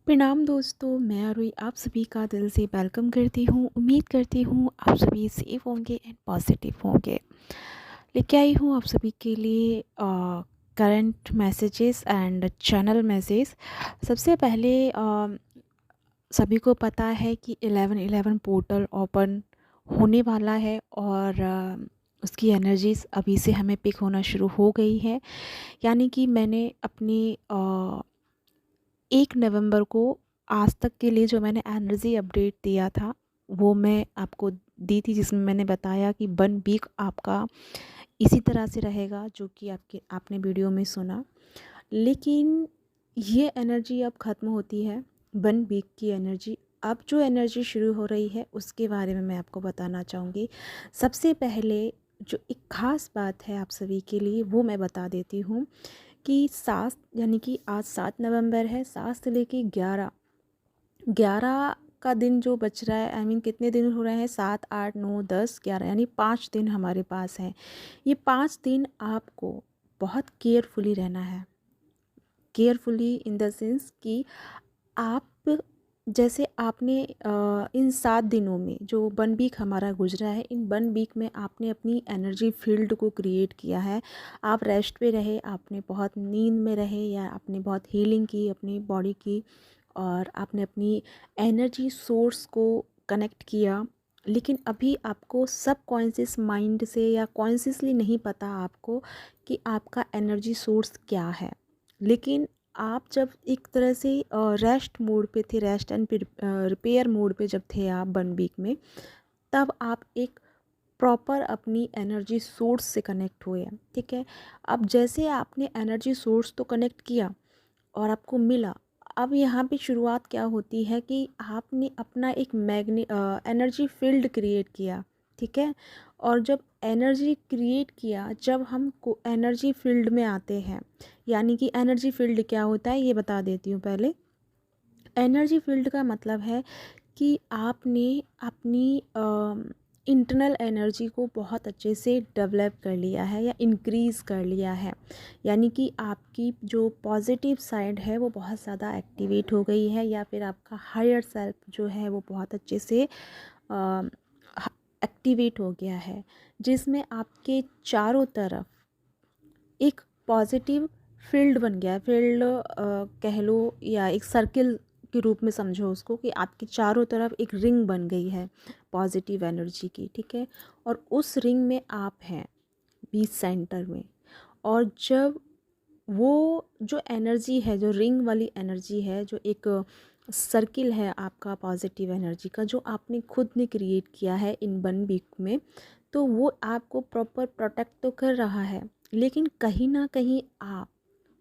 प्रणाम दोस्तों, मैं आरुई आप सभी का दिल से वेलकम करती हूँ। उम्मीद करती हूँ आप सभी सेफ होंगे एंड पॉजिटिव होंगे। लेके आई हूँ आप सभी के लिए current messages and channel message. सबसे पहले सभी को पता है कि 11/11 पोर्टल ओपन होने वाला है और उसकी एनर्जीज अभी से हमें पिक होना शुरू हो गई है। यानी कि मैंने अपनी 1 नवंबर को आज तक के लिए जो मैंने एनर्जी अपडेट दिया था वो मैं आपको दी थी, जिसमें मैंने बताया कि 1 वीक आपका इसी तरह से रहेगा, जो कि आपने वीडियो में सुना। लेकिन ये एनर्जी अब ख़त्म होती है, 1 वीक की एनर्जी। अब जो एनर्जी शुरू हो रही है उसके बारे में मैं आपको बताना चाहूँगी। सबसे पहले जो एक ख़ास बात है आप सभी के लिए वो मैं बता देती हूँ कि 7 यानी कि आज 7 नवंबर है। 7 से लेके 11 11 का दिन जो बच रहा है, आई मीन कितने दिन हो रहे हैं, 7 8 9 10 11 यानी 5 दिन हमारे पास हैं। ये 5 दिन आपको बहुत केयरफुली रहना है। केयरफुली इन द सेंस कि आप जैसे आपने इन 7 दिनों में जो 1 वीक हमारा गुजरा है, इन 1 वीक में आपने अपनी एनर्जी फील्ड को क्रिएट किया है। आप रेस्ट पे रहे, आपने बहुत नींद में रहे, या आपने बहुत हीलिंग की अपनी बॉडी की, और आपने अपनी एनर्जी सोर्स को कनेक्ट किया। लेकिन अभी आपको सब कॉन्शियस माइंड से या कॉन्शियसली नहीं पता आपको कि आपका एनर्जी सोर्स क्या है। लेकिन आप जब एक तरह से रेस्ट मोड पे थे, रेस्ट एंड रिपेयर मोड पे जब थे आप 1 वीक में, तब आप एक प्रॉपर अपनी एनर्जी सोर्स से कनेक्ट हुए हैं। ठीक है, अब जैसे आपने एनर्जी सोर्स तो कनेक्ट किया और आपको मिला, अब यहाँ पे शुरुआत क्या होती है कि आपने अपना एक एनर्जी फील्ड क्रिएट किया। ठीक है, और जब एनर्जी क्रिएट किया, जब हम को एनर्जी फील्ड में आते हैं, यानी कि एनर्जी फील्ड क्या होता है ये बता देती हूँ पहले। एनर्जी फील्ड का मतलब है कि आपने अपनी इंटरनल एनर्जी को बहुत अच्छे से डेवलप कर लिया है या इंक्रीज़ कर लिया है। यानी कि आपकी जो पॉजिटिव साइड है वो बहुत ज़्यादा एक्टिवेट हो गई है, या फिर आपका हायर सेल्फ जो है वो बहुत अच्छे से एक्टिवेट हो गया है, जिसमें आपके चारों तरफ एक पॉजिटिव फील्ड बन गया है। फील्ड कह लो, या एक सर्किल के रूप में समझो उसको, कि आपकी चारों तरफ एक रिंग बन गई है पॉजिटिव एनर्जी की। ठीक है, और उस रिंग में आप हैं बीच सेंटर में। और जब वो जो एनर्जी है, जो रिंग वाली एनर्जी है, जो एक सर्किल है आपका पॉजिटिव एनर्जी का, जो आपने खुद ने क्रिएट किया है इन 1 वीक में, तो वो आपको प्रॉपर प्रोटेक्ट तो कर रहा है, लेकिन कहीं ना कहीं आप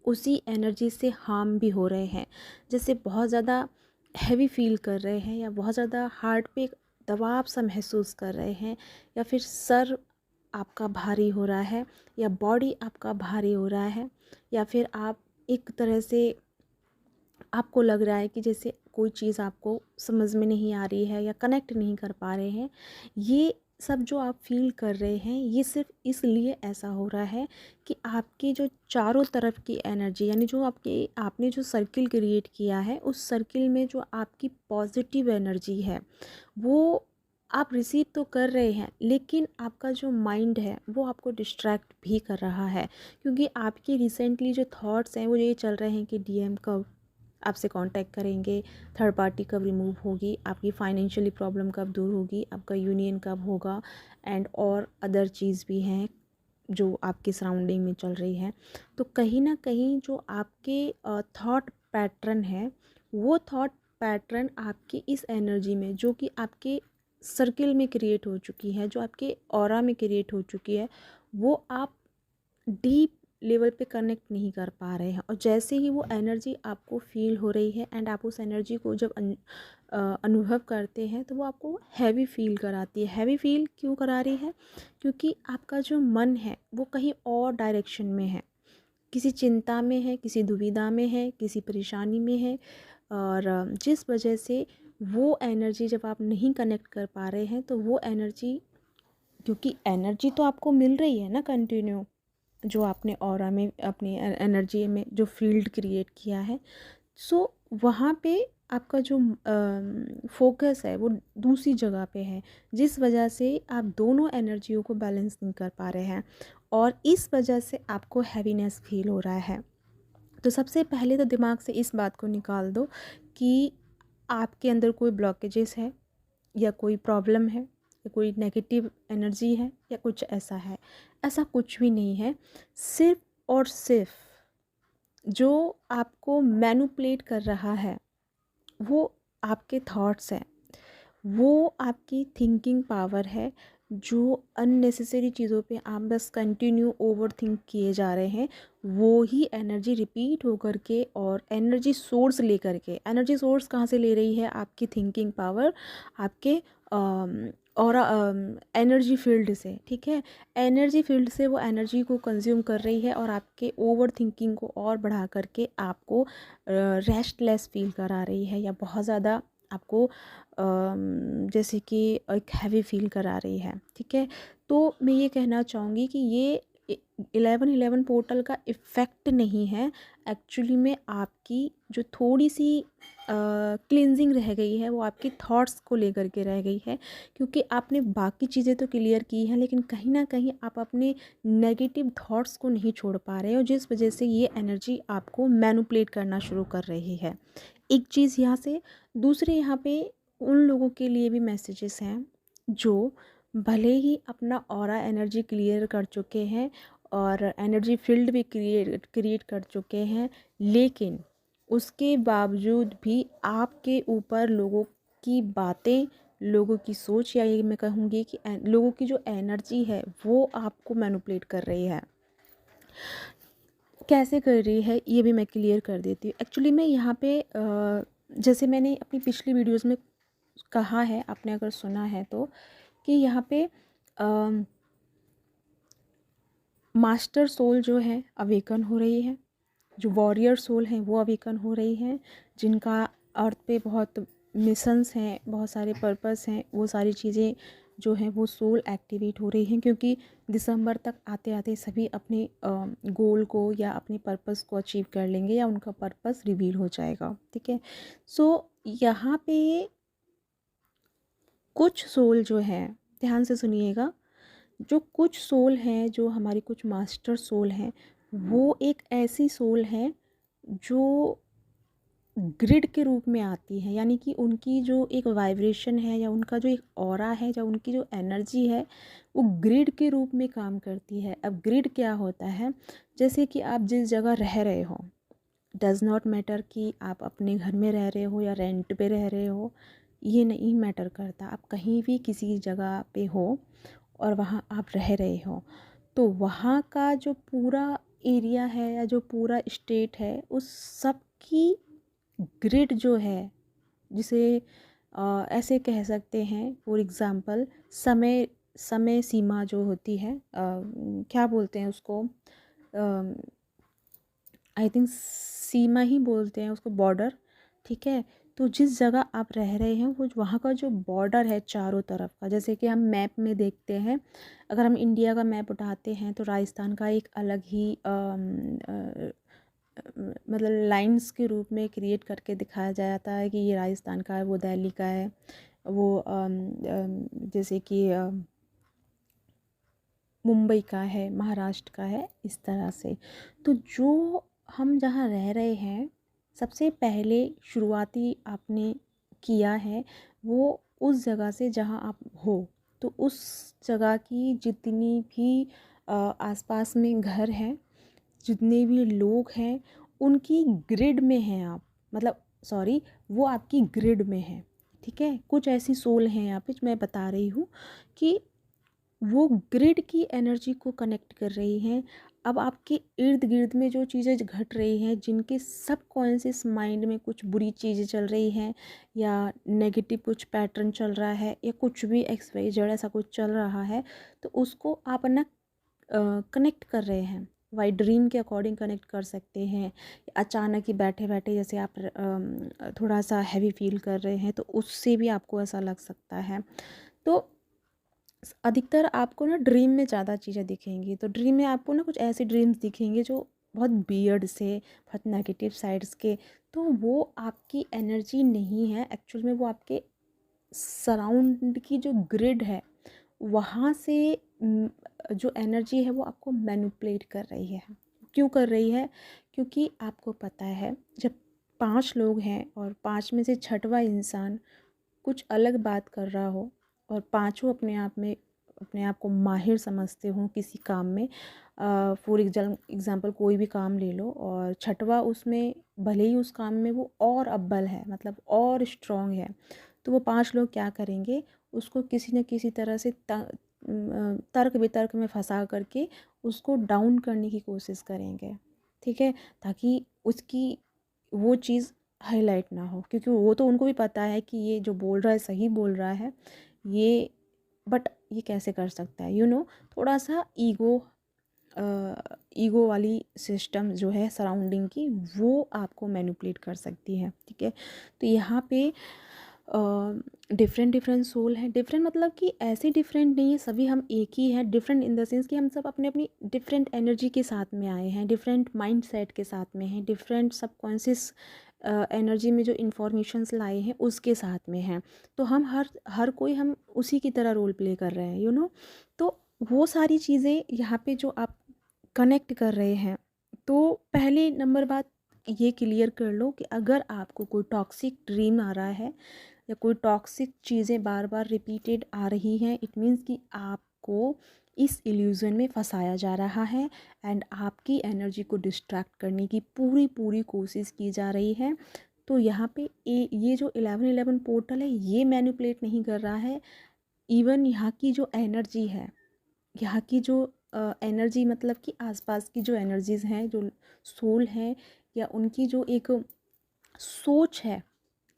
उसी एनर्जी से हार्म भी हो रहे हैं। जैसे बहुत ज़्यादा हैवी फील कर रहे हैं, या बहुत ज़्यादा हार्ट पे एक दबाव सा महसूस कर रहे हैं, या फिर सर आपका भारी हो रहा है, या बॉडी आपका भारी हो रहा है, या फिर आप एक तरह से आपको लग रहा है कि जैसे कोई चीज़ आपको समझ में नहीं आ रही है या कनेक्ट नहीं कर पा रहे हैं। ये सब जो आप फील कर रहे हैं, ये सिर्फ इसलिए ऐसा हो रहा है कि आपकी जो चारों तरफ की एनर्जी, यानी जो आपने जो सर्किल क्रिएट किया है, उस सर्किल में जो आपकी पॉजिटिव एनर्जी है वो आप रिसीव तो कर रहे हैं, लेकिन आपका जो माइंड है वो आपको डिस्ट्रैक्ट भी कर रहा है। क्योंकि आपके रिसेंटली जो थॉट्स हैं वो ये चल रहे हैं कि डीएम कब आपसे कांटेक्ट करेंगे, थर्ड पार्टी कब रिमूव होगी, आपकी फाइनेंशियली प्रॉब्लम कब दूर होगी, आपका यूनियन कब होगा, एंड और अदर चीज़ भी हैं जो आपके सराउंडिंग में चल रही है। तो कहीं ना कहीं जो आपके थॉट पैटर्न है, वो थॉट पैटर्न आपकी इस एनर्जी में, जो कि आपके सर्किल में क्रिएट हो चुकी है, जो आपके ऑरा में क्रिएट हो चुकी है, वो आप डीप लेवल पे कनेक्ट नहीं कर पा रहे हैं। और जैसे ही वो एनर्जी आपको फील हो रही है, एंड आप उस एनर्जी को जब अनुभव करते हैं, तो वो आपको हैवी फील कराती है। हैवी फील क्यों करा रही है? क्योंकि आपका जो मन है वो कहीं और डायरेक्शन में है, किसी चिंता में है, किसी दुविधा में है, किसी परेशानी में है। और जिस वजह से वो एनर्जी जब आप नहीं कनेक्ट कर पा रहे हैं, तो वो एनर्जी, क्योंकि एनर्जी तो आपको मिल रही है ना कंटिन्यू, जो आपने ऑरा में अपनी एनर्जी में जो फील्ड क्रिएट किया है, सो वहाँ पे आपका जो फोकस है वो दूसरी जगह पे है, जिस वजह से आप दोनों एनर्जियों को बैलेंस नहीं कर पा रहे हैं और इस वजह से आपको हैवीनेस फील हो रहा है। तो सबसे पहले तो दिमाग से इस बात को निकाल दो कि आपके अंदर कोई ब्लॉकेजेस है या कोई प्रॉब्लम है या कोई नेगेटिव एनर्जी है या कुछ ऐसा है। ऐसा कुछ भी नहीं है। सिर्फ और सिर्फ जो आपको मैनिपुलेट कर रहा है वो आपके थॉट्स हैं, वो आपकी थिंकिंग पावर है। जो अननेसेसरी चीज़ों पे आप बस कंटिन्यू ओवर थिंक किए जा रहे हैं, वो ही एनर्जी रिपीट होकर के और एनर्जी सोर्स लेकर के, एनर्जी सोर्स कहाँ से ले रही है? आपकी थिंकिंग पावर, आपके और एनर्जी फील्ड से, ठीक है। एनर्जी फील्ड से वो एनर्जी को कंज्यूम कर रही है और आपके ओवर थिंकिंग को और बढ़ा करके आपको रेस्टलेस फील करा रही है या बहुत ज़्यादा आपको जैसे कि एक हैवी फील करा रही है, ठीक है। तो मैं ये कहना चाहूँगी कि ये 1111 पोर्टल का इफ़ेक्ट नहीं है, एक्चुअली में आपकी जो थोड़ी सी क्लिनजिंग रह गई है वो आपकी थॉट्स को लेकर के रह गई है, क्योंकि आपने बाकी चीज़ें तो क्लियर की हैं लेकिन कहीं ना कहीं आप अपने नेगेटिव थॉट्स को नहीं छोड़ पा रहे हो, जिस वजह से ये एनर्जी आपको मैनिपुलेट करना शुरू कर रही है। एक चीज़ यहाँ से, दूसरे यहाँ पे उन लोगों के लिए भी मैसेजेस हैं जो भले ही अपना ऑरा एनर्जी क्लियर कर चुके हैं और एनर्जी फील्ड भी क्रिएट कर चुके हैं, लेकिन उसके बावजूद भी आपके ऊपर लोगों की बातें, लोगों की सोच, या ये मैं कहूँगी कि लोगों की जो एनर्जी है वो आपको मैनिपुलेट कर रही है। कैसे कर रही है ये भी मैं क्लियर कर देती हूँ। एक्चुअली मैं यहाँ पे जैसे मैंने अपनी पिछली वीडियोस में कहा है, आपने अगर सुना है तो, कि यहाँ पे मास्टर सोल जो है अवेकन हो रही है, जो वॉरियर सोल हैं वो अवेकन हो रही हैं, जिनका अर्थ पे बहुत मिशंस हैं, बहुत सारे पर्पस हैं, वो सारी चीज़ें जो हैं वो सोल एक्टिवेट हो रही हैं, क्योंकि दिसंबर तक आते आते सभी अपने गोल को या अपने पर्पस को अचीव कर लेंगे या उनका पर्पस रिवील हो जाएगा, ठीक है। सो यहाँ पे कुछ सोल जो है, ध्यान से सुनिएगा, जो कुछ सोल हैं, जो हमारी कुछ मास्टर सोल हैं, वो एक ऐसी सोल है जो ग्रिड के रूप में आती है, यानी कि उनकी जो एक वाइब्रेशन है या उनका जो एक ऑरा है या उनकी जो एनर्जी है वो ग्रिड के रूप में काम करती है। अब ग्रिड क्या होता है? जैसे कि आप जिस जगह रह रहे हो, डज़ नॉट मैटर कि आप अपने घर में रह रहे हो या रेंट पे रह रहे हो, ये नहीं मैटर करता। आप कहीं भी किसी जगह पे हो और वहाँ आप रह रहे हो, तो वहाँ का जो पूरा एरिया है या जो पूरा स्टेट है, उस सब की ग्रिड जो है, जिसे ऐसे कह सकते हैं, फॉर एग्ज़ाम्पल समय समय सीमा जो होती है, क्या बोलते हैं उसको, आई थिंक सीमा ही बोलते हैं उसको, बॉर्डर, ठीक है। तो जिस जगह आप रह रहे हैं वो वहाँ का जो बॉर्डर है चारों तरफ का, जैसे कि हम मैप में देखते हैं, अगर हम इंडिया का मैप उठाते हैं तो राजस्थान का एक अलग ही मतलब लाइंस के रूप में क्रिएट करके दिखाया जाता है कि ये राजस्थान का है, वो दिल्ली का है, वो जैसे कि मुंबई का है, महाराष्ट्र का है, इस तरह से। तो जो हम जहाँ रह रहे हैं, सबसे पहले शुरुआती आपने किया है वो उस जगह से जहाँ आप हो, तो उस जगह की जितनी भी आसपास में घर हैं, जितने भी लोग हैं, उनकी ग्रिड में हैं आप, मतलब सॉरी, वो आपकी ग्रिड में हैं, ठीक है। कुछ ऐसी सोल हैं यहाँ पे जो मैं बता रही हूँ कि वो ग्रिड की एनर्जी को कनेक्ट कर रही हैं। अब आपके इर्द गिर्द में जो चीज़ें घट रही हैं, जिनके सबकॉन्शियस माइंड में कुछ बुरी चीज़ें चल रही हैं या नेगेटिव कुछ पैटर्न चल रहा है या कुछ भी एक्स वाई जेड ऐसा कुछ चल रहा है, तो उसको आप ना कनेक्ट कर रहे हैं, वाई ड्रीम के अकॉर्डिंग कनेक्ट कर सकते हैं। अचानक ही बैठे बैठे जैसे आप थोड़ा सा हैवी फील कर रहे हैं, तो उससे भी आपको ऐसा लग सकता है। तो अधिकतर आपको ना ड्रीम में ज़्यादा चीज़ें दिखेंगी, तो ड्रीम में आपको ना कुछ ऐसे ड्रीम्स दिखेंगे जो बहुत बियर्ड से, बहुत नेगेटिव साइड्स के, तो वो आपकी एनर्जी नहीं है एक्चुअल में, वो आपके सराउंड की जो ग्रिड है वहाँ से जो एनर्जी है वो आपको मैनिपुलेट कर रही है। क्यों कर रही है? क्योंकि आपको पता है जब 5 लोग हैं और 5 में से छठवां इंसान कुछ अलग बात कर रहा हो और पांचों अपने आप को माहिर समझते हों किसी काम में, फॉर एग्ज़ाम्पल कोई भी काम ले लो और छठवा उसमें भले ही उस काम में वो और अव्वल है, मतलब और स्ट्रॉन्ग है, तो वो 5 लोग क्या करेंगे, उसको किसी न किसी तरह से तर्क वितर्क में फंसा करके उसको डाउन करने की कोशिश करेंगे, ठीक है, ताकि उसकी वो चीज़ हाईलाइट ना हो, क्योंकि वो तो उनको भी पता है कि ये जो बोल रहा है सही बोल रहा है, ये बट ये कैसे कर सकता है, थोड़ा सा ईगो वाली सिस्टम जो है सराउंडिंग की, वो आपको मैनिपुलेट कर सकती है, ठीक है। तो यहाँ पे डिफरेंट डिफरेंट सोल हैं, डिफरेंट मतलब कि ऐसे डिफरेंट नहीं है, सभी हम एक ही हैं, डिफरेंट इन द सेंस कि हम सब अपने अपनी डिफरेंट एनर्जी के साथ में आए हैं, डिफरेंट माइंड सेट के साथ में हैं, डिफरेंट सबकॉन्शियस एनर्जी में जो इन्फॉर्मेशंस लाए हैं उसके साथ में हैं। तो हम हर कोई हम उसी की तरह रोल प्ले कर रहे हैं, तो वो सारी चीज़ें यहाँ पे जो आप कनेक्ट कर रहे हैं, तो पहले नंबर बात ये क्लियर कर लो कि अगर आपको कोई टॉक्सिक ड्रीम आ रहा है या कोई टॉक्सिक चीज़ें बार बार रिपीटेड आ रही हैं, इट मीन्स कि आपको इस इल्यूज़न में फंसाया जा रहा है एंड आपकी एनर्जी को डिस्ट्रैक्ट करने की पूरी पूरी कोशिश की जा रही है। तो यहाँ पे ये जो 1111 पोर्टल है ये मैनिपुलेट नहीं कर रहा है, इवन यहाँ की जो एनर्जी है, यहाँ की जो एनर्जी मतलब कि आसपास की जो एनर्जीज़ हैं, जो सोल हैं, या उनकी जो एक सोच है,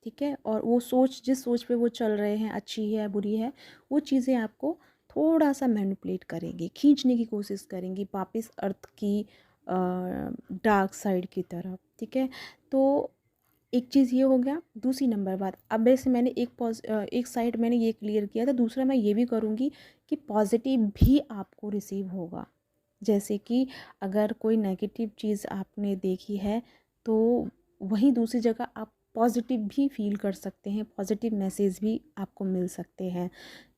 ठीक है, और वो सोच जिस सोच पे वो चल रहे हैं, अच्छी है बुरी है, वो चीज़ें आपको थोड़ा सा मैनिपुलेट करेंगी, खींचने की कोशिश करेंगी वापस अर्थ की डार्क साइड की तरफ, ठीक है। तो एक चीज़ ये हो गया। दूसरी नंबर बात, अब वैसे मैंने एक साइड मैंने ये क्लियर किया था, दूसरा मैं ये भी करूँगी कि पॉजिटिव भी आपको रिसीव होगा। जैसे कि अगर कोई नेगेटिव चीज़ आपने देखी है तो वहीं दूसरी जगह आप पॉजिटिव भी फील कर सकते हैं, पॉजिटिव मैसेज भी आपको मिल सकते हैं।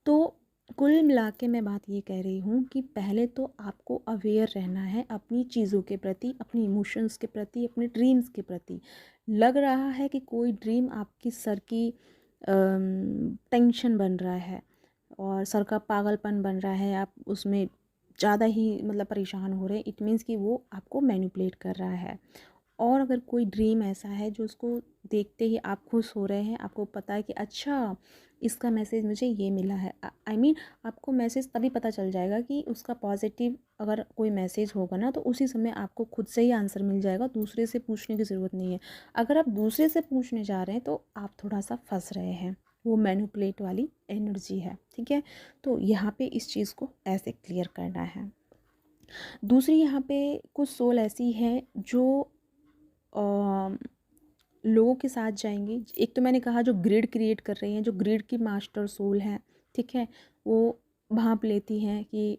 तो कुल मिला के मैं बात ये कह रही हूँ कि पहले तो आपको अवेयर रहना है अपनी चीज़ों के प्रति, अपनी इमोशंस के प्रति, अपने ड्रीम्स के प्रति। लग रहा है कि कोई ड्रीम आपकी सर की टेंशन बन रहा है और सर का पागलपन बन रहा है, आप उसमें ज़्यादा ही मतलब परेशान हो रहे हैं, इट मीन्स कि वो आपको मैनिपुलेट कर रहा है। और अगर कोई ड्रीम ऐसा है जो उसको देखते ही आप खुश हो रहे हैं, आपको पता है कि अच्छा इसका मैसेज मुझे ये मिला है, आई मीन आपको मैसेज तभी पता चल जाएगा कि उसका पॉजिटिव अगर कोई मैसेज होगा ना, तो उसी समय आपको खुद से ही आंसर मिल जाएगा, दूसरे से पूछने की ज़रूरत नहीं है। अगर आप दूसरे से पूछने जा रहे हैं तो आप थोड़ा सा फंस रहे हैं, वो मैनिपुलेट वाली एनर्जी है, ठीक है। तो यहाँ पे इस चीज़ को ऐसे क्लियर करना है। दूसरी यहाँ पे कुछ सोल ऐसी है जो लोगों के साथ जाएंगी। एक तो मैंने कहा जो ग्रिड क्रिएट कर रही हैं, जो ग्रिड की मास्टर सोल हैं, ठीक है, वो भांप लेती हैं कि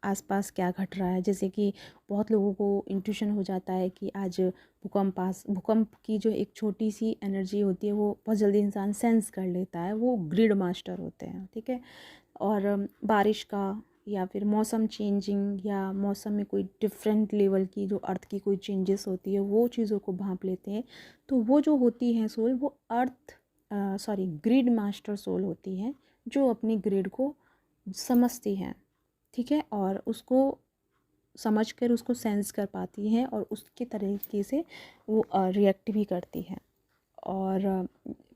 आसपास क्या घट रहा है। जैसे कि बहुत लोगों को इंट्यूशन हो जाता है कि आज भूकंप की जो एक छोटी सी एनर्जी होती है वो बहुत जल्दी इंसान सेंस कर लेता है, वो ग्रिड मास्टर होते हैं, ठीक है। और बारिश का या फिर मौसम चेंजिंग या मौसम में कोई डिफरेंट लेवल की जो अर्थ की कोई चेंजेस होती है वो चीज़ों को भांप लेते हैं। तो वो जो होती हैं सोल, वो ग्रिड मास्टर सोल होती हैं, जो अपनी ग्रिड को समझती हैं, ठीक है, और उसको समझकर उसको सेंस कर पाती हैं और उसके तरीके से वो रिएक्ट भी करती हैं। और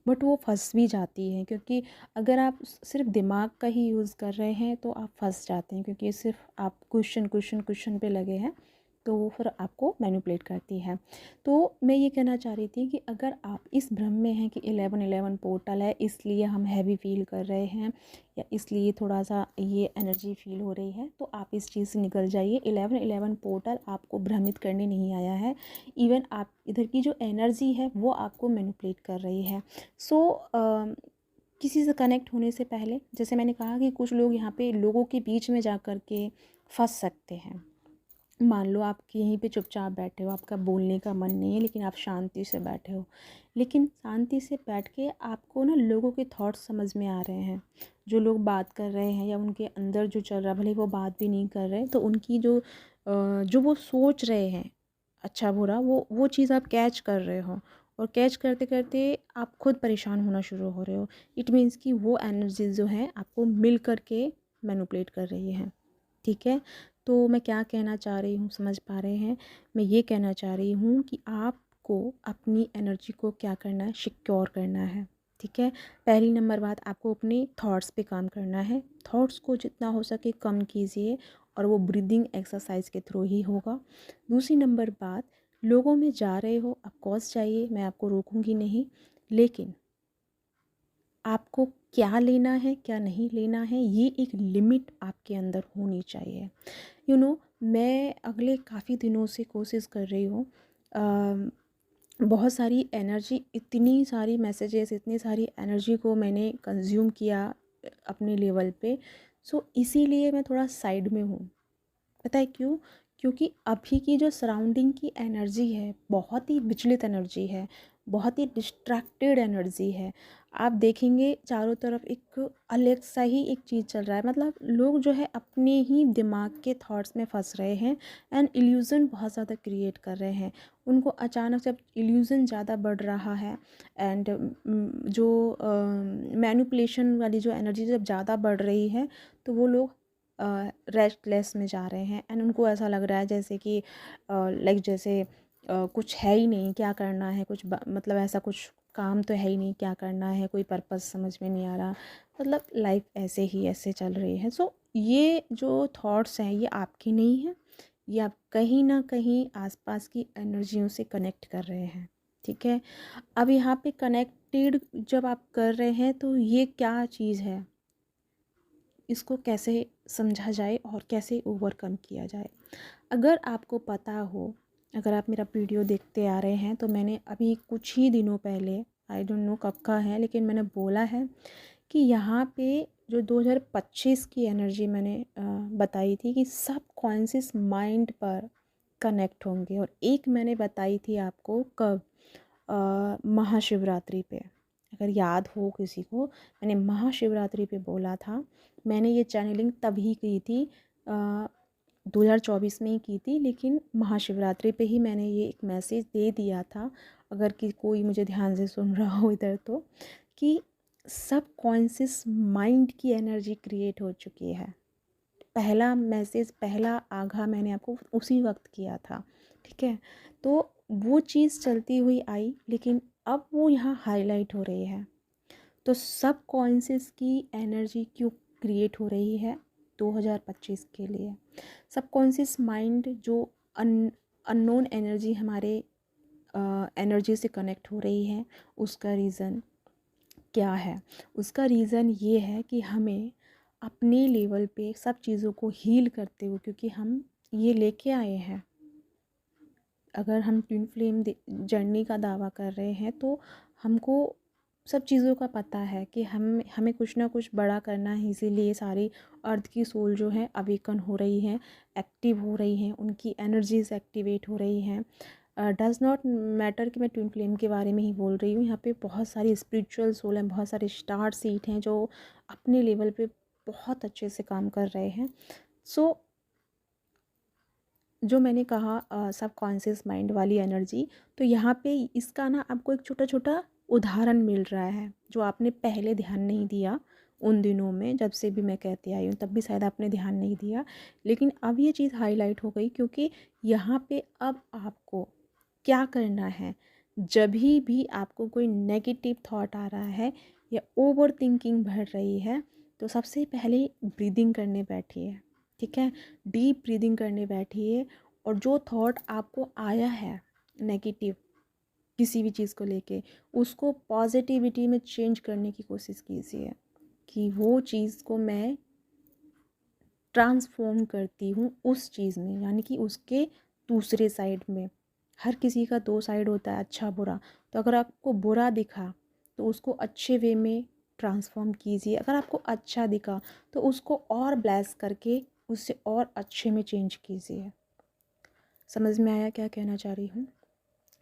बट वो फंस भी जाती हैं, क्योंकि अगर आप सिर्फ दिमाग का ही यूज़ कर रहे हैं तो आप फंस जाते हैं, क्योंकि सिर्फ आप क्वेश्चन पे लगे हैं, तो वो फिर आपको मैनिपुलेट करती है। तो मैं ये कहना चाह रही थी कि अगर आप इस भ्रम में हैं कि 1111 पोर्टल है इसलिए हम हैवी फील कर रहे हैं या इसलिए थोड़ा सा ये एनर्जी फील हो रही है, तो आप इस चीज़ से निकल जाइए। 1111 पोर्टल आपको भ्रमित करने नहीं आया है, इवन आप इधर की जो एनर्जी है वो आपको मैनिपुलेट कर रही है। सो किसी से कनेक्ट होने से पहले, जैसे मैंने कहा कि कुछ लोग यहाँ पे लोगों के बीच में जा कर के फंस सकते हैं, मान लो आप यहीं पे चुपचाप बैठे हो, आपका बोलने का मन नहीं है, लेकिन आप शांति से बैठे हो। लेकिन शांति से बैठ के आपको ना लोगों के थॉट्स समझ में आ रहे हैं, जो लोग बात कर रहे हैं या उनके अंदर जो चल रहा है, भले वो बात भी नहीं कर रहे, तो उनकी जो वो सोच रहे हैं अच्छा बुरा, वो चीज़ आप कैच कर रहे हो। और कैच करते करते आप खुद परेशान होना शुरू हो रहे हो। इट मीन्स कि वो एनर्जीज जो हैं आपको मिल करके मैनिपुलेट कर रही हैं। ठीक है, तो मैं क्या कहना चाह रही हूँ, समझ पा रहे हैं? मैं ये कहना चाह रही हूँ कि आपको अपनी एनर्जी को क्या करना है, सिक्योर करना है। ठीक है, पहली नंबर बात, आपको अपने थॉट्स पे काम करना है। थॉट्स को जितना हो सके कम कीजिए, और वो ब्रीदिंग एक्सरसाइज के थ्रू ही होगा। दूसरी नंबर बात, लोगों में जा रहे हो, ऑफ कोर्स जाइए, मैं आपको रोकूंगी नहीं, लेकिन आपको क्या लेना है क्या नहीं लेना है, ये एक लिमिट आपके अंदर होनी चाहिए। मैं अगले काफ़ी दिनों से कोशिश कर रही हूँ, बहुत सारी एनर्जी, इतनी सारी मैसेजेस, इतनी सारी एनर्जी को मैंने कंज्यूम किया अपने लेवल पे। सो इसीलिए मैं थोड़ा साइड में हूँ। पता है क्यों? क्योंकि अभी की जो सराउंडिंग की एनर्जी है बहुत ही विचलित एनर्जी है, बहुत ही डिस्ट्रैक्टेड एनर्जी है। आप देखेंगे चारों तरफ एक अलग सा ही एक चीज़ चल रहा है, मतलब लोग जो है अपने ही दिमाग के थॉट्स में फंस रहे हैं, एंड इल्यूज़न बहुत ज़्यादा क्रिएट कर रहे हैं। उनको अचानक जब इल्यूज़न ज़्यादा बढ़ रहा है, एंड जो मैनिपुलेशन वाली जो एनर्जी जब ज़्यादा बढ़ रही है, तो वो लोग रेस्टलेस में जा रहे हैं, एंड उनको ऐसा लग रहा है जैसे कि लाइक जैसे कुछ है ही नहीं, क्या करना है, मतलब ऐसा कुछ काम तो है ही नहीं, क्या करना है, कोई पर्पस समझ में नहीं आ रहा, मतलब लाइफ ऐसे ही ऐसे चल रही है। सो ये जो थॉट्स हैं ये आपकी नहीं है, ये आप कहीं ना कहीं आसपास की एनर्जियों से कनेक्ट कर रहे हैं। ठीक है, अब यहाँ पे कनेक्टेड जब आप कर रहे हैं तो ये क्या चीज़ है, इसको कैसे समझा जाए और कैसे ओवरकम किया जाए। अगर आपको पता हो, अगर आप मेरा वीडियो देखते आ रहे हैं, तो मैंने अभी कुछ ही दिनों पहले, आई डोंट नो कब का है, लेकिन मैंने बोला है कि यहाँ पे जो 2025 की एनर्जी मैंने बताई थी कि सब कॉन्शियस माइंड पर कनेक्ट होंगे, और एक मैंने बताई थी आपको कब, महाशिवरात्रि पे। अगर याद हो किसी को, मैंने महाशिवरात्रि पे बोला था। मैंने ये चैनलिंग तभी की थी, 2024 में ही की थी, लेकिन महाशिवरात्रि पे ही मैंने ये एक मैसेज दे दिया था, अगर कि कोई मुझे ध्यान से सुन रहा हो इधर तो, कि सब कॉन्शियस माइंड की एनर्जी क्रिएट हो चुकी है। पहला मैसेज, पहला आगाह मैंने आपको उसी वक्त किया था। ठीक है, तो वो चीज़ चलती हुई आई, लेकिन अब वो यहाँ हाईलाइट हो रही है। तो सब कॉन्शियस की एनर्जी क्यों क्रिएट हो रही है 2025 के लिए? सब कॉन्शियस माइंड जो अननोन एनर्जी हमारे एनर्जी से कनेक्ट हो रही है, उसका रीज़न क्या है? उसका रीज़न ये है कि हमें अपने लेवल पे सब चीज़ों को हील करते हुए, क्योंकि हम ये लेके आए हैं, अगर हम ट्विन फ्लेम जर्नी का दावा कर रहे हैं, तो हमको सब चीज़ों का पता है कि हमें कुछ ना कुछ बड़ा करना है। इसीलिए सारी अर्थ की सोल जो है अवेकन हो रही है, एक्टिव हो रही हैं, उनकी एनर्जीज एक्टिवेट हो रही हैं। डज़ नॉट मैटर कि मैं ट्विन फ्लेम के बारे में ही बोल रही हूँ, यहाँ पे बहुत सारी स्पिरिचुअल सोल हैं, बहुत सारे स्टार सीट हैं जो अपने लेवल पे बहुत अच्छे से काम कर रहे हैं। सो जो मैंने कहा सब कॉन्शियस माइंड वाली एनर्जी, तो यहाँ पे इसका ना आपको एक छोटा छोटा उदाहरण मिल रहा है, जो आपने पहले ध्यान नहीं दिया उन दिनों में, जब से भी मैं कहती आई हूँ तब भी शायद आपने ध्यान नहीं दिया, लेकिन अब ये चीज़ हाईलाइट हो गई, क्योंकि यहाँ पे अब आपको क्या करना है, जब भी आपको कोई नेगेटिव थॉट आ रहा है या ओवर थिंकिंग बढ़ रही है, तो सबसे पहले ब्रीदिंग करने बैठिए। ठीक है, डीप ब्रीदिंग करने बैठिए, और जो थॉट आपको आया है नेगेटिव किसी भी चीज़ को लेके, उसको पॉजिटिविटी में चेंज करने की कोशिश कीजिए, कि वो चीज़ को मैं ट्रांसफॉर्म करती हूँ उस चीज़ में, यानी कि उसके दूसरे साइड में। हर किसी का दो साइड होता है, अच्छा बुरा। तो अगर आपको बुरा दिखा तो उसको अच्छे वे में ट्रांसफॉर्म कीजिए, अगर आपको अच्छा दिखा तो उसको और ब्लेस करके उससे और अच्छे में चेंज कीजिए। समझ में आया क्या कहना चाह रही हूँ?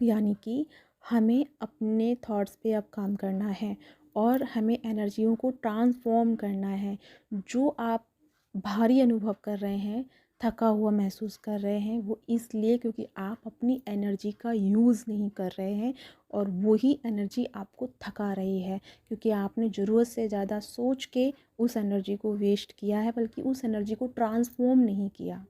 यानी कि हमें अपने थॉट्स पे अब काम करना है और हमें एनर्जियों को ट्रांसफॉर्म करना है। जो आप भारी अनुभव कर रहे हैं, थका हुआ महसूस कर रहे हैं, वो इसलिए क्योंकि आप अपनी एनर्जी का यूज़ नहीं कर रहे हैं और वही एनर्जी आपको थका रही है, क्योंकि आपने ज़रूरत से ज़्यादा सोच के उस एनर्जी को वेस्ट किया है, बल्कि उस एनर्जी को ट्रांसफॉर्म नहीं किया।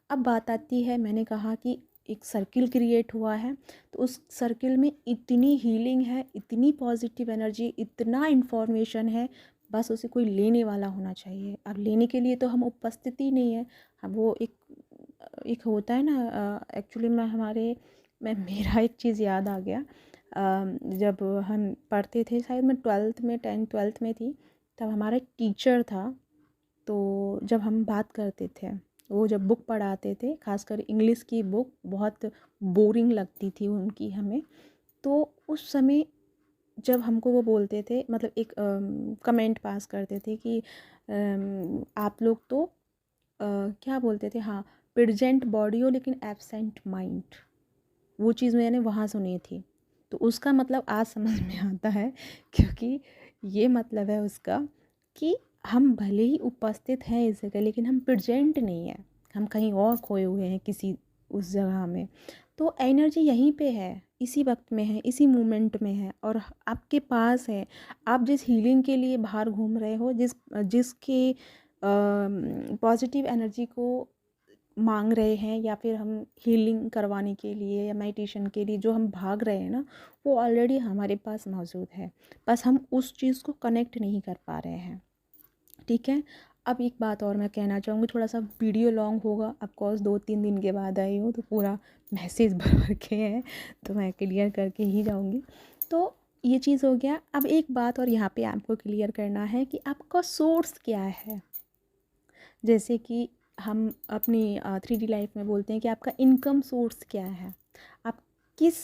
अब बात आती है, मैंने कहा कि एक सर्किल क्रिएट हुआ है, तो उस सर्किल में इतनी हीलिंग है, इतनी पॉजिटिव एनर्जी, इतना इन्फॉर्मेशन है, बस उसे कोई लेने वाला होना चाहिए। अब लेने के लिए तो हम उपस्थित ही नहीं है। हम वो एक एक होता है ना, एक्चुअली मैं मेरा एक चीज़ याद आ गया। जब हम पढ़ते थे, शायद मैं 12th में 10th 12th में थी, तब हमारा एक टीचर था। तो जब हम बात करते थे, वो जब बुक पढ़ाते थे, खासकर इंग्लिश की बुक बहुत बोरिंग लगती थी उनकी हमें। तो उस समय जब हमको वो बोलते थे, मतलब एक कमेंट पास करते थे कि आप लोग तो क्या बोलते थे, हाँ, प्रेजेंट बॉडी हो लेकिन एब्सेंट माइंड। वो चीज़ मैंने वहाँ सुनी थी। तो उसका मतलब आज समझ में आता है, क्योंकि ये मतलब है उसका कि हम भले ही उपस्थित हैं इस जगह, लेकिन हम प्रेजेंट नहीं हैं, हम कहीं और खोए हुए हैं किसी उस जगह में। तो एनर्जी यहीं पे है, इसी वक्त में है, इसी मोमेंट में है और आपके पास है। आप जिस हीलिंग के लिए बाहर घूम रहे हो, जिसके पॉजिटिव एनर्जी को मांग रहे हैं, या फिर हम हीलिंग करवाने के लिए या मेडिटेशन के लिए जो हम भाग रहे हैं ना, वो ऑलरेडी हमारे पास मौजूद है। बस हम उस चीज़ को कनेक्ट नहीं कर पा रहे हैं। ठीक है। अब एक बात और मैं कहना चाहूँगी, थोड़ा सा वीडियो लॉन्ग होगा, ऑफकोर्स 2-3 दिन के बाद आई हूँ तो पूरा मैसेज भर भर के है, तो मैं क्लियर करके ही जाऊँगी। तो ये चीज़ हो गया। अब एक बात और यहाँ पे आपको क्लियर करना है कि आपका सोर्स क्या है। जैसे कि हम अपनी 3D लाइफ में बोलते हैं कि आपका इनकम सोर्स क्या है। आप किस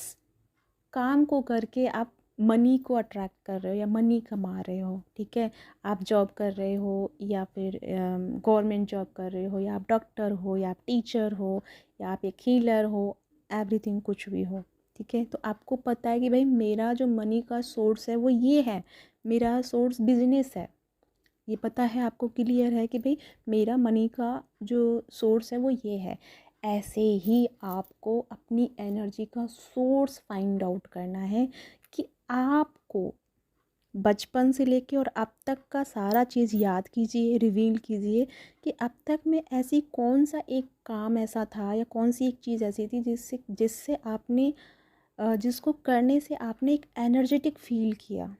काम को करके आप मनी को अट्रैक्ट कर रहे हो या मनी कमा रहे हो। ठीक है। आप जॉब कर रहे हो या फिर गवर्नमेंट जॉब कर रहे हो, या आप डॉक्टर हो, या आप टीचर हो, या आप एक हीलर हो, एवरीथिंग, कुछ भी हो। ठीक है। तो आपको पता है कि भाई मेरा जो मनी का सोर्स है वो ये है, मेरा सोर्स बिजनेस है, ये पता है आपको, क्लियर है कि भाई मेरा मनी का जो सोर्स है वो ये है। ऐसे ही आपको अपनी एनर्जी का सोर्स फाइंड आउट करना है कि आपको बचपन से लेके और अब तक का सारा चीज़ याद कीजिए, रिवील कीजिए कि अब तक में ऐसी कौन सा एक काम ऐसा था या कौन सी एक चीज़ ऐसी थी जिससे जिससे आपने जिसको करने से आपने एक एनर्जेटिक फील किया,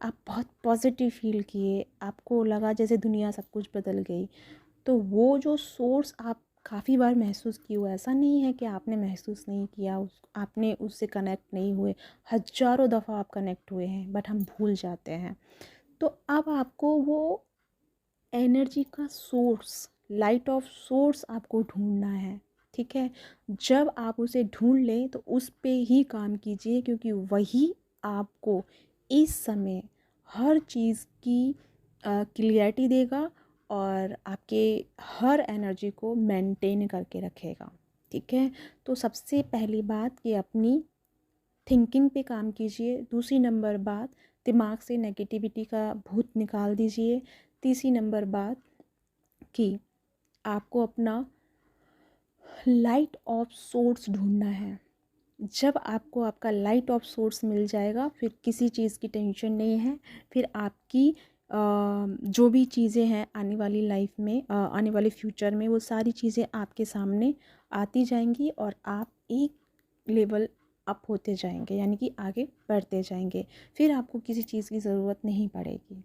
आप बहुत पॉजिटिव फील किए, आपको लगा जैसे दुनिया सब कुछ बदल गई। तो वो जो सोर्स आप काफ़ी बार महसूस किए हो, ऐसा नहीं है कि आपने महसूस नहीं किया, आपने उससे कनेक्ट नहीं हुए, हज़ारों दफ़ा आप कनेक्ट हुए हैं, बट हम भूल जाते हैं। तो अब आपको वो एनर्जी का सोर्स, लाइट ऑफ सोर्स आपको ढूंढना है। ठीक है। जब आप उसे ढूंढ लें तो उस पे ही काम कीजिए, क्योंकि वही आपको इस समय हर चीज़ की क्लियरिटी देगा और आपके हर एनर्जी को मेंटेन करके रखेगा। ठीक है। तो सबसे पहली बात कि अपनी थिंकिंग पे काम कीजिए। दूसरी नंबर बात, दिमाग से नेगेटिविटी का भूत निकाल दीजिए। तीसरी नंबर बात कि आपको अपना लाइट ऑफ सोर्स ढूंढना है। जब आपको आपका लाइट ऑफ सोर्स मिल जाएगा, फिर किसी चीज़ की टेंशन नहीं है। फिर आपकी जो भी चीज़ें हैं आने वाली लाइफ में, आने वाले फ्यूचर में, वो सारी चीज़ें आपके सामने आती जाएंगी और आप एक लेवल अप होते जाएंगे, यानी कि आगे बढ़ते जाएंगे। फिर आपको किसी चीज़ की ज़रूरत नहीं पड़ेगी।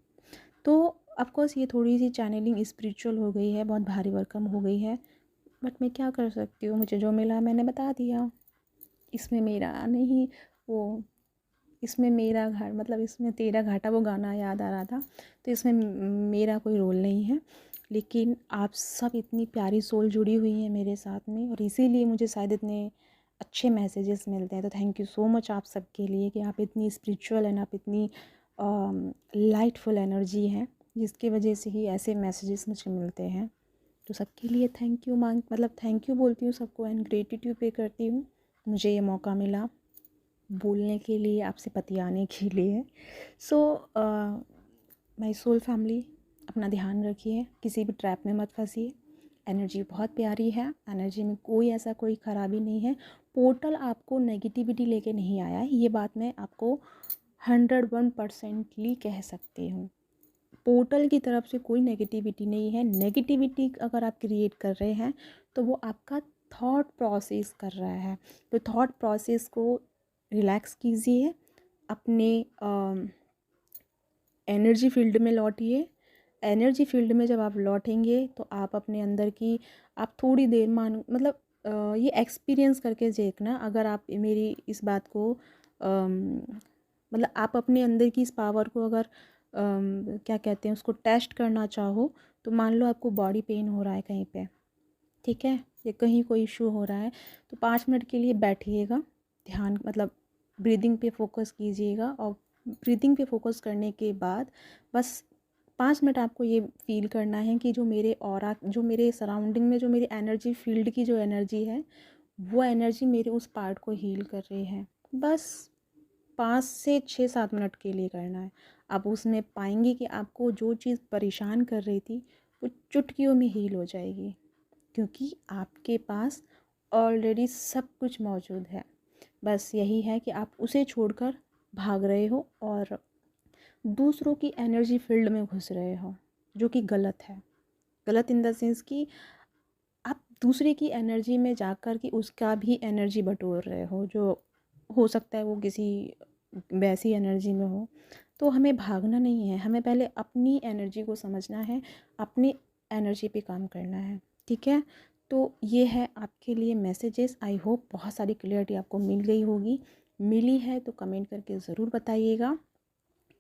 तो ऑफकोर्स ये थोड़ी सी चैनलिंग स्पिरिचुअल हो गई है, बहुत भारी भरकम हो गई है, बट मैं क्या कर सकती हूँ, मुझे जो मिला मैंने बता दिया। इसमें मेरा नहीं, वो इसमें मेरा घर, मतलब इसमें तेरा घाटा, वो गाना याद आ रहा था, तो इसमें मेरा कोई रोल नहीं है। लेकिन आप सब इतनी प्यारी सोल जुड़ी हुई हैं मेरे साथ में, और इसीलिए मुझे शायद इतने अच्छे मैसेजेस मिलते हैं। तो थैंक यू सो मच आप सबके लिए कि आप इतनी स्पिरिचुअल एंड आप इतनी लाइटफुल एनर्जी हैं, जिसकी वजह से ही ऐसे मैसेजेस मुझे मिलते हैं। तो सबके लिए थैंक यू थैंक यू बोलती हूँ सबको एंड ग्रेटिट्यूड पे करती हूँ मुझे ये मौका मिला बोलने के लिए, आपसे बतियाने के लिए। सो माय सोल फैमिली, अपना ध्यान रखिए, किसी भी ट्रैप में मत फंसिए। एनर्जी बहुत प्यारी है, एनर्जी में कोई ख़राबी नहीं है। पोर्टल आपको नेगेटिविटी लेके नहीं आया है, ये बात मैं आपको 101% कह सकती हूँ। पोर्टल की तरफ से कोई नेगेटिविटी नहीं है। नेगेटिविटी अगर आप क्रिएट कर रहे हैं तो वो आपका थॉट प्रोसेस कर रहा है। तो थॉट प्रोसेस को रिलैक्स कीजिए, अपने एनर्जी फील्ड में लौटिए। एनर्जी फील्ड में जब आप लौटेंगे तो आप अपने अंदर की आप थोड़ी देर ये एक्सपीरियंस करके देखना। अगर आप मेरी इस बात को आप अपने अंदर की इस पावर को अगर क्या कहते हैं उसको टेस्ट करना चाहो, तो मान लो आपको बॉडी पेन हो रहा है कहीं पे, ठीक है, या कहीं कोई इशू हो रहा है, तो 5 मिनट के लिए बैठिएगा, ध्यान ब्रीदिंग पे फोकस कीजिएगा। और ब्रीदिंग पे फोकस करने के बाद बस 5 मिनट आपको ये फील करना है कि जो मेरे सराउंडिंग में जो मेरी एनर्जी फील्ड की जो एनर्जी है, वो एनर्जी मेरे उस पार्ट को हील कर रही है। बस 5 से 6-7 मिनट के लिए करना है। आप उसमें पाएंगे कि आपको जो चीज़ परेशान कर रही थी वो चुटकियों में हील हो जाएगी, क्योंकि आपके पास ऑलरेडी सब कुछ मौजूद है। बस यही है कि आप उसे छोड़कर भाग रहे हो और दूसरों की एनर्जी फील्ड में घुस रहे हो, जो कि गलत है। गलत इन द सेंस कि आप दूसरे की एनर्जी में जाकर कि उसका भी एनर्जी बटोर रहे हो, जो हो सकता है वो किसी वैसी एनर्जी में हो। तो हमें भागना नहीं है, हमें पहले अपनी एनर्जी को समझना है, अपनी एनर्जी पे काम करना है, ठीक है। तो ये है आपके लिए मैसेजेस। आई होप बहुत सारी क्लियरिटी आपको मिल गई होगी। मिली है तो कमेंट करके ज़रूर बताइएगा।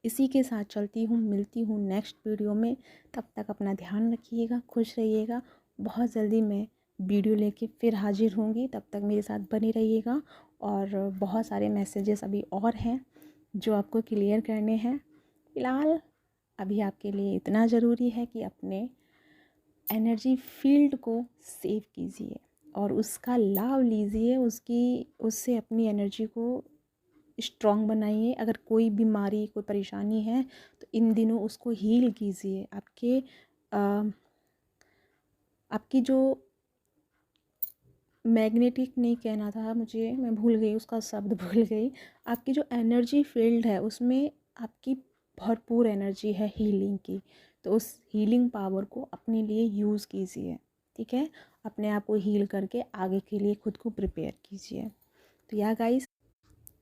इसी के साथ चलती हूँ, मिलती हूँ नेक्स्ट वीडियो में। तब तक अपना ध्यान रखिएगा, खुश रहिएगा। बहुत जल्दी मैं वीडियो लेके फिर हाजिर होंगी, तब तक मेरे साथ बने रहिएगा। और बहुत सारे मैसेजेस अभी और हैं जो आपको क्लियर करने हैं। फ़िलहाल अभी आपके लिए इतना ज़रूरी है कि अपने एनर्जी फील्ड को सेव कीजिए और उसका लाभ लीजिए, उससे अपनी एनर्जी को स्ट्रॉन्ग बनाइए। अगर कोई बीमारी, कोई परेशानी है तो इन दिनों उसको हील कीजिए। आपकी जो मैग्नेटिक नहीं कहना था मुझे, मैं भूल गई उसका शब्द भूल गई। आपकी जो एनर्जी फील्ड है उसमें आपकी भरपूर एनर्जी है हीलिंग की, तो उस हीलिंग पावर को अपने लिए यूज़ कीजिए, ठीक है। अपने आप को हील करके आगे के लिए खुद को प्रिपेयर कीजिए। तो या गाइस,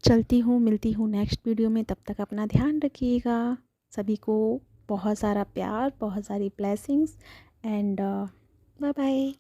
चलती हूँ, मिलती हूँ नेक्स्ट वीडियो में। तब तक अपना ध्यान रखिएगा। सभी को बहुत सारा प्यार, बहुत सारी ब्लेसिंग्स एंड बाय बाय।